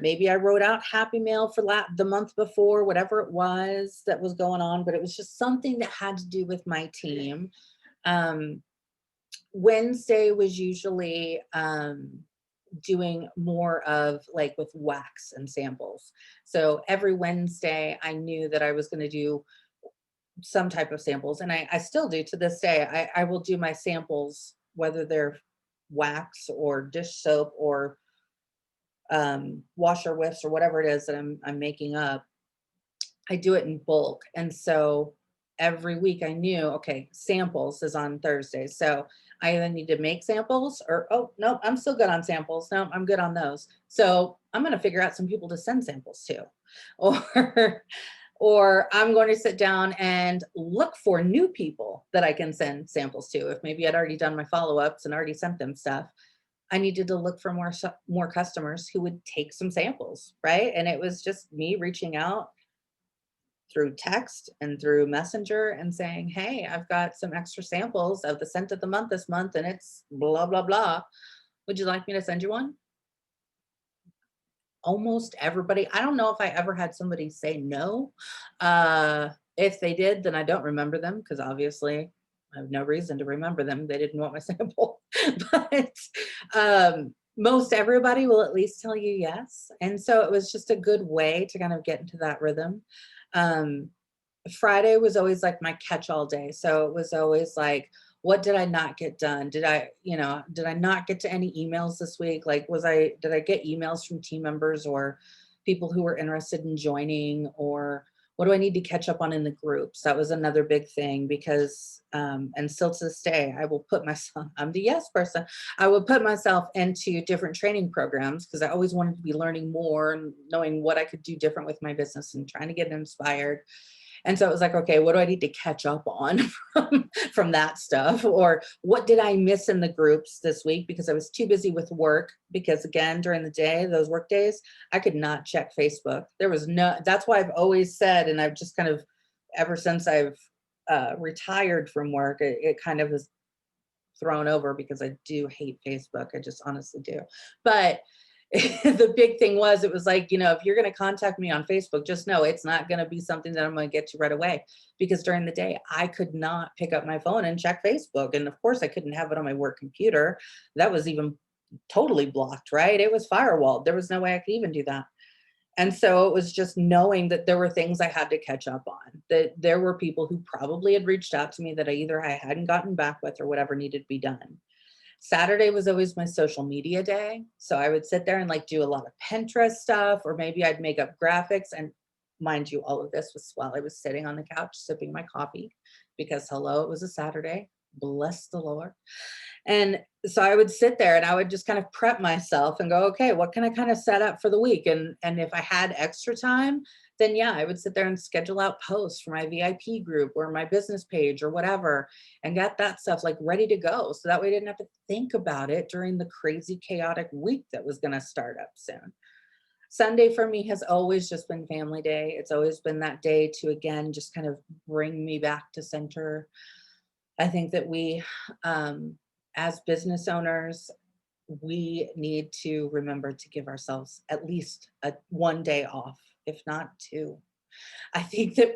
maybe I wrote out happy mail for the month before, whatever it was that was going on. But it was just something that had to do with my team. Um, Wednesday was usually doing more of like with wax and samples. So every Wednesday, I knew that I was going to do some type of samples, and I still do to this day. I will do my samples, whether they're wax or dish soap or washer whiffs or whatever it is that I'm making up. I do it in bulk. And so every week I knew, okay, samples is on Thursday. So I either need to make samples or, oh, no, I'm still good on samples. No, I'm good on those. So I'm going to figure out some people to send samples to, or, or I'm going to sit down and look for new people that I can send samples to. If maybe I'd already done my follow-ups and already sent them stuff, I needed to look for more customers who would take some samples. Right. And it was just me reaching out through text and through Messenger and saying, hey, I've got some extra samples of the scent of the month this month and it's blah, blah, blah. Would you like me to send you one? Almost everybody. I don't know if I ever had somebody say no. If they did, then I don't remember them because obviously I have no reason to remember them. They didn't want my sample. But most everybody will at least tell you yes. And so it was just a good way to kind of get into that rhythm. Um, Friday was always like my catch-all day. So it was always like, what did I not get done? Did I not get to any emails this week? Like, did I get emails from team members or people who were interested in joining, or what do I need to catch up on in the groups? That was another big thing because, and still to this day, I will put myself, I'm the yes person. I would put myself into different training programs because I always wanted to be learning more and knowing what I could do different with my business and trying to get inspired. And so it was like, okay, what do I need to catch up on from that stuff? Or what did I miss in the groups this week because I was too busy with work? Because again, during the day, those work days, I could not check Facebook. That's why I've always said, and I've just kind of, ever since I've retired from work, it kind of has thrown over because I do hate Facebook. I just honestly do. But the big thing was, it was like, if you're going to contact me on Facebook, just know it's not going to be something that I'm going to get to right away, because during the day I could not pick up my phone and check Facebook. And of course I couldn't have it on my work computer. That was even totally blocked, right? It was firewalled. There was no way I could even do that. And so it was just knowing that there were things I had to catch up on, that there were people who probably had reached out to me that I hadn't gotten back with or whatever needed to be done. Saturday was always my social media day. So I would sit there and like do a lot of Pinterest stuff, or maybe I'd make up graphics. And mind you, all of this was while I was sitting on the couch sipping my coffee because hello, it was a Saturday. Bless the Lord. And so I would sit there and I would just kind of prep myself and go, okay, what can I kind of set up for the week? And if I had extra time, then yeah, I would sit there and schedule out posts for my VIP group or my business page or whatever, and get that stuff like ready to go. So that way I didn't have to think about it during the crazy, chaotic week that was going to start up soon. Sunday for me has always just been family day. It's always been that day to, again, just kind of bring me back to center. I think that we, as business owners, we need to remember to give ourselves at least one day off, if not two. I think that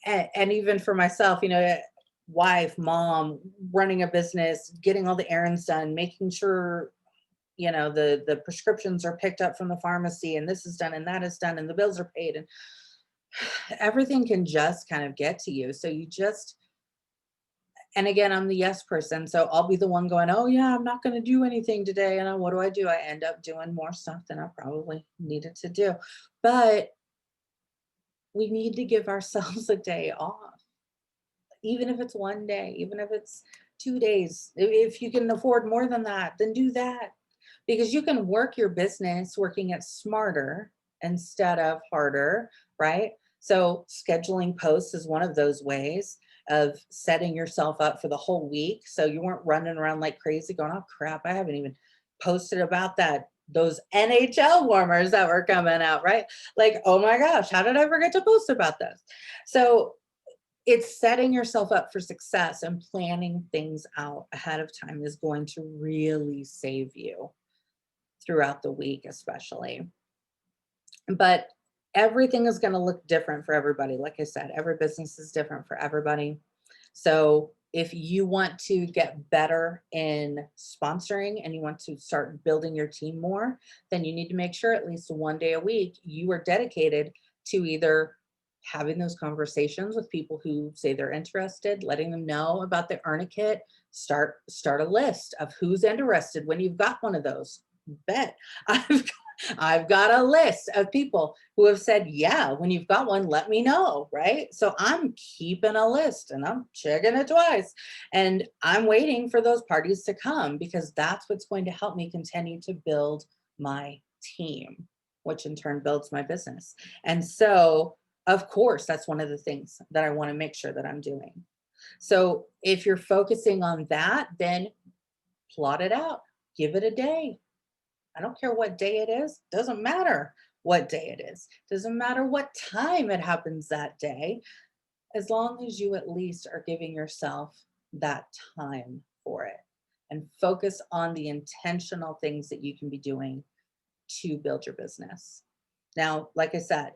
and even for myself, wife, mom, running a business, getting all the errands done, making sure, the prescriptions are picked up from the pharmacy and this is done and that is done and the bills are paid, and everything can just kind of get to you. So and again, I'm the yes person. So I'll be the one going, oh yeah, I'm not going to do anything today. And what do? I end up doing more stuff than I probably needed to do. But we need to give ourselves a day off, even if it's one day, even if it's 2 days. If you can afford more than that, then do that, because you can work your business working it smarter instead of harder, right? So scheduling posts is one of those ways of setting yourself up for the whole week. So you weren't running around like crazy going, oh crap, I haven't even posted about those NHL warmers that were coming out, right? Like, oh my gosh, how did I forget to post about this? So it's setting yourself up for success, and planning things out ahead of time is going to really save you throughout the week, especially. But everything is going to look different for everybody. Like I said, every business is different for everybody. So if you want to get better in sponsoring and you want to start building your team more, then you need to make sure at least one day a week you are dedicated to either having those conversations with people who say they're interested, letting them know about the Earn a Kit, start a list of who's interested. When you've got one of those, bet I've got a list of people who have said, yeah, when you've got one, let me know, right? So I'm keeping a list and I'm checking it twice, and I'm waiting for those parties to come, because that's what's going to help me continue to build my team, which in turn builds my business. And so, of course, that's one of the things that I want to make sure that I'm doing. So if you're focusing on that, then plot it out, give it a day. I don't care what day it is, doesn't matter. what day it is. Doesn't matter what time it happens that day, as long as you at least are giving yourself that time for it and focus on the intentional things that you can be doing to build your business. Now, like I said,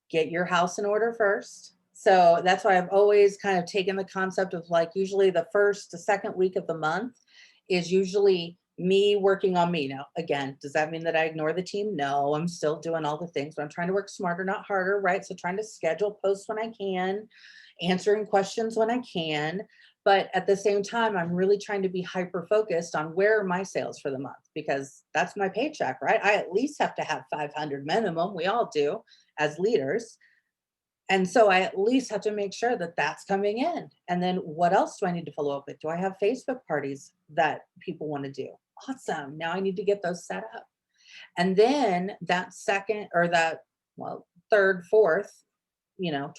get your house in order first. So that's why I've always kind of taken the concept of like usually the first, the second week of the month is usually me working on me. Now, again, does that mean that I ignore the team? No, I'm still doing all the things, but I'm trying to work smarter, not harder, right? So trying to schedule posts when I can, answering questions when I can. But at the same time, I'm really trying to be hyper focused on where are my sales for the month because that's my paycheck, right? I at least have to have 500 minimum. We all do as leaders. And so I at least have to make sure that that's coming in. And then what else do I need to follow up with? Do I have Facebook parties that people want to do? Awesome. Now I need to get those set up. And then that second or that, well, third, fourth,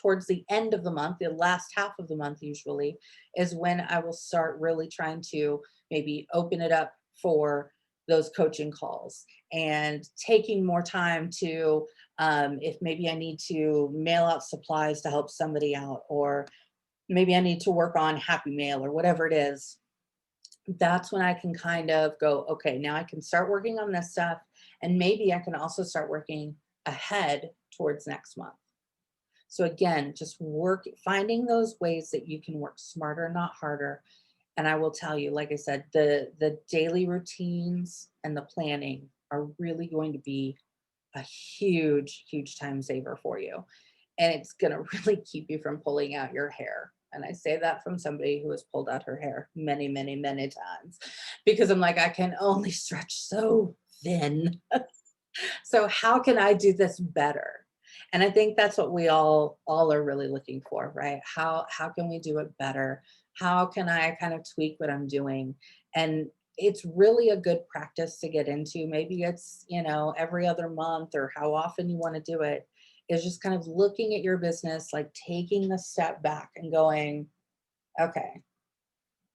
towards the end of the month, the last half of the month usually is when I will start really trying to maybe open it up for those coaching calls and taking more time to, if maybe I need to mail out supplies to help somebody out, or maybe I need to work on Happy Mail or whatever it is, that's when I can kind of go, okay, now I can start working on this stuff. And maybe I can also start working ahead towards next month. So again, just finding those ways that you can work smarter, not harder. And I will tell you, like I said, the daily routines and the planning are really going to be a huge, huge time saver for you. And it's going to really keep you from pulling out your hair. And I say that from somebody who has pulled out her hair many, many, many times because I'm like, I can only stretch so thin. So how can I do this better? And I think that's what we all are really looking for, right? How can we do it better? How can I kind of tweak what I'm doing? And it's really a good practice to get into. Maybe it's, every other month or how often you want to do it is just kind of looking at your business, like taking the step back and going, okay,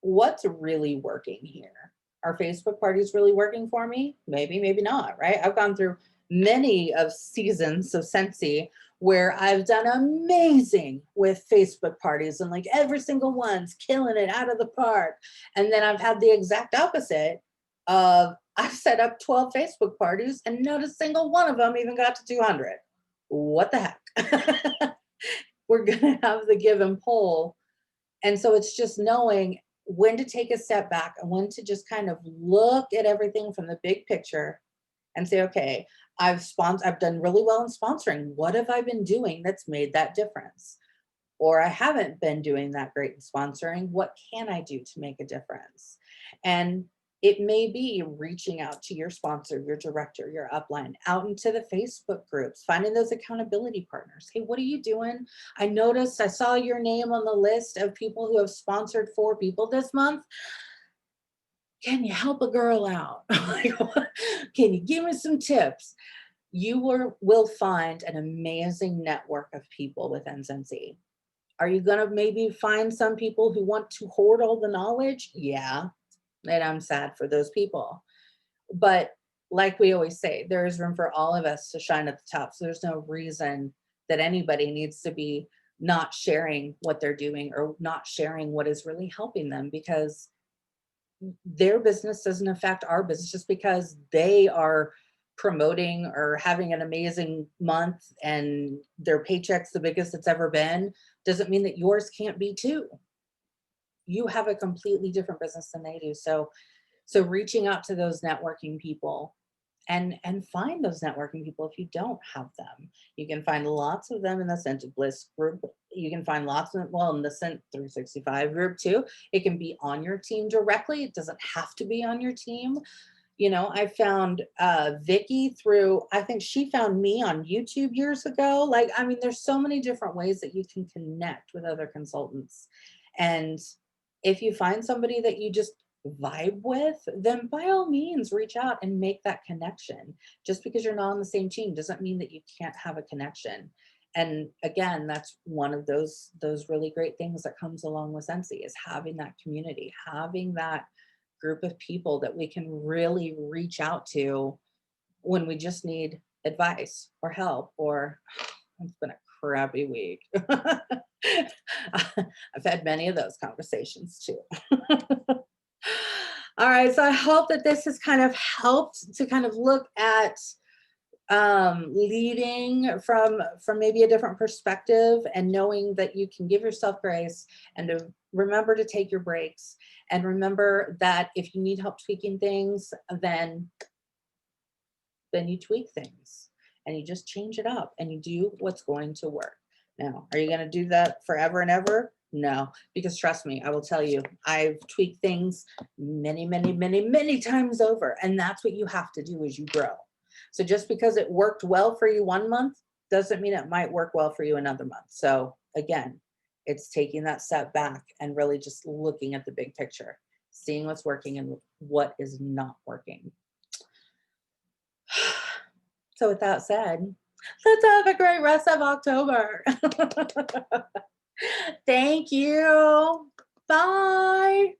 what's really working here? Are Facebook parties really working for me? Maybe, maybe not, right? I've gone through many of seasons of Scentsy where I've done amazing with Facebook parties and like every single one's killing it out of the park. And then I've had the exact opposite of I've set up 12 Facebook parties and not a single one of them even got to 200. What the heck? We're going to have the give and pull. And so it's just knowing when to take a step back and when to just kind of look at everything from the big picture and say, okay, I've done really well in sponsoring. What have I been doing that's made that difference? Or I haven't been doing that great in sponsoring. What can I do to make a difference? And it may be reaching out to your sponsor, your director, your upline, out into the Facebook groups, finding those accountability partners. Hey, what are you doing? I noticed I saw your name on the list of people who have sponsored 4 people this month. Can you help a girl out? Can you give me some tips? You will find an amazing network of people within Scentsy. Are you going to maybe find some people who want to hoard all the knowledge? Yeah. And I'm sad for those people. But like we always say, there is room for all of us to shine at the top. So there's no reason that anybody needs to be not sharing what they're doing or not sharing what is really helping them, because their business doesn't affect our business just because they are promoting or having an amazing month and their paycheck's the biggest it's ever been doesn't mean that yours can't be too. You have a completely different business than they do. So reaching out to those networking people and find those networking people if you don't have them. You can find lots of them in the Scent Bliss group. You can find lots of, well, in the Scent 365 group too. It can be on your team directly. It doesn't have to be on your team. I found Vicky through, I think she found me on YouTube years ago. Like, I mean, there's so many different ways that you can connect with other consultants. And if you find somebody that you just vibe with, then by all means reach out and make that connection. Just because you're not on the same team doesn't mean that you can't have a connection. And again, that's one of those really great things that comes along with Scentsy is having that community, having that group of people that we can really reach out to when we just need advice or help, or it's been a crappy week. I've had many of those conversations too. All right, so I hope that this has kind of helped to kind of look at leading from maybe a different perspective, and knowing that you can give yourself grace, and to remember to take your breaks, and remember that if you need help tweaking things, then you tweak things and you just change it up and you do what's going to work. Now, are you going to do that forever and ever? No, because trust me, I will tell you, I've tweaked things many, many, many, many times over. And that's what you have to do as you grow. So just because it worked well for you one month doesn't mean it might work well for you another month. So again, it's taking that step back and really just looking at the big picture, seeing what's working and what is not working. So with that said, let's have a great rest of October. Thank you. Bye.